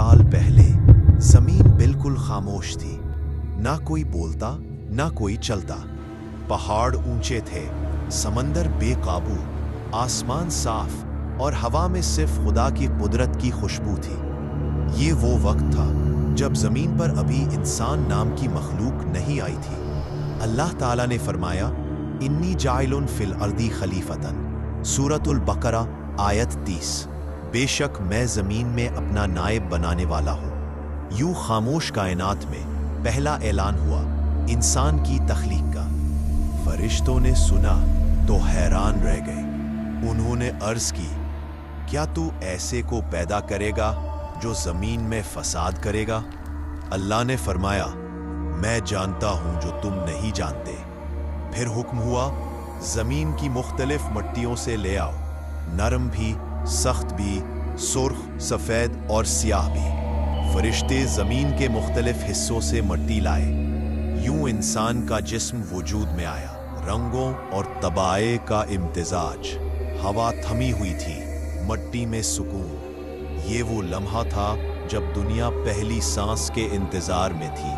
साल पहले जमीन बिल्कुल खामोश थी। ना कोई बोलता, ना कोई चलता। पहाड़ ऊंचे थे, समंदर बेकाबू, आसमान साफ और हवा में सिर्फ खुदा की कुदरत की खुशबू थी। ये वो वक्त था जब जमीन पर अभी इंसान नाम की मखलूक नहीं आई थी। अल्लाह ताला ने फरमाया, इन्नी जाइलुन फिल अर्दी खलीफतन, सूरतुल बकरा आयत 30। बेशक मैं जमीन में अपना नायब बनाने वाला हूँ। यूं खामोश कायनात में पहला ऐलान हुआ इंसान की तख्लीक का। फरिश्तों ने सुना तो हैरान रह गए। उन्होंने अर्ज की, क्या तू ऐसे को पैदा करेगा जो जमीन में फसाद करेगा? अल्लाह ने फरमाया, मैं जानता हूं जो तुम नहीं जानते। फिर हुक्म हुआ, जमीन की मुख्तलिफ मट्टियों से ले आओ, नरम भी, सख्त भी, सुर्ख, सफेद और सियाह भी। फरिश्ते जमीन के मुख्तलिफ हिस्सों से मट्टी लाए। यूं इंसान का जिस्म वजूद में आया, रंगों और तबाए का इम्तिजाज। हवा थमी हुई थी, मट्टी में सुकून। ये वो लम्हा था जब दुनिया पहली सांस के इंतजार में थी।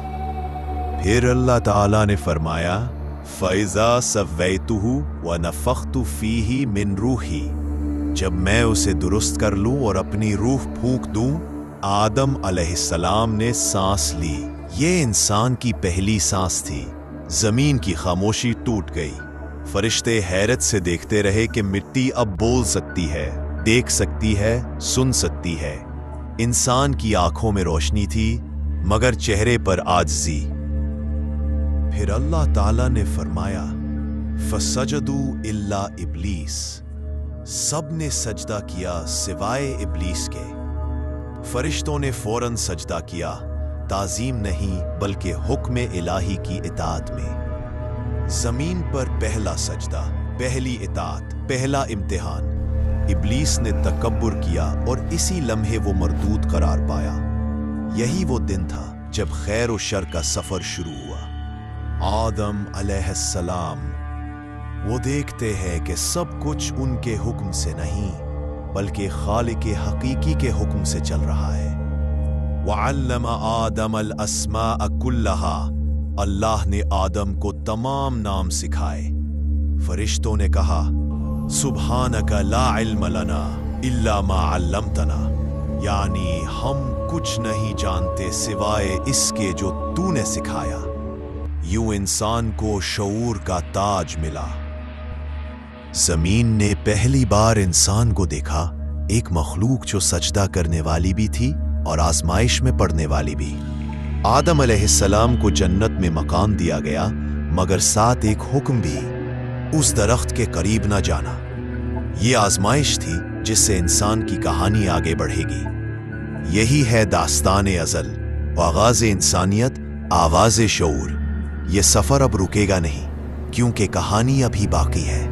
फिर अल्लाह ताला ने फरमाया, फ़ैज़ा सव्वैतुहु व नफ़ख्तु फ़ीही मिन रूही। जब मैं उसे दुरुस्त कर लूं और अपनी रूह फूंक दूं। आदम अलैहिस्सलाम ने सांस ली। ये इंसान की पहली सांस थी। जमीन की खामोशी टूट गई। फरिश्ते हैरत से देखते रहे कि मिट्टी अब बोल सकती है, देख सकती है, सुन सकती है। इंसान की आंखों में रोशनी थी, मगर चेहरे पर आजिज़ी। फिर अल्लाह ताला ने फरमाया, फसजदू इल्ला इब्लीस। सब ने सजदा किया सिवाय इब्लीस के। फरिश्तों ने फौरन सजदा किया, ताजीम नहीं बल्कि हुक्म इलाही की इताअत में। जमीन पर पहला सजदा, पहली इताअत, पहला इम्तिहान। इब्लीस ने तकब्बुर किया और इसी लम्हे वो मरदूद करार पाया। यही वो दिन था जब खैर और शर का सफर शुरू हुआ। आदम अलैहिस्सलाम वो देखते हैं कि सब कुछ उनके हुक्म से नहीं बल्कि खालिक हकीकी के हुक्म से चल रहा है। वअल्लम आदम अल अस्माअ कुल्लहा। अल्लाह ने आदम को तमाम नाम सिखाए। फरिश्तों ने कहा, सुब्हानका ला इल्म लना इल्ला मा अल्लमतना। यानी हम कुछ नहीं जानते सिवाय इसके जो तूने सिखाया। यूं इंसान को शऊर का ताज मिला। जमीन ने पहली बार इंसान को देखा, एक मखलूक जो सजदा करने वाली भी थी और आजमाइश में पड़ने वाली भी। आदम अलैहिस्सलाम को जन्नत में मकान दिया गया, मगर साथ एक हुक्म भी, उस दरख्त के करीब ना जाना। ये आजमाइश थी जिससे इंसान की कहानी आगे बढ़ेगी। यही है दास्तान अज़ल, आगाज़ इंसानियत, आवाज़ शऊर। ये सफर अब रुकेगा नहीं, क्योंकि कहानी अभी बाकी है।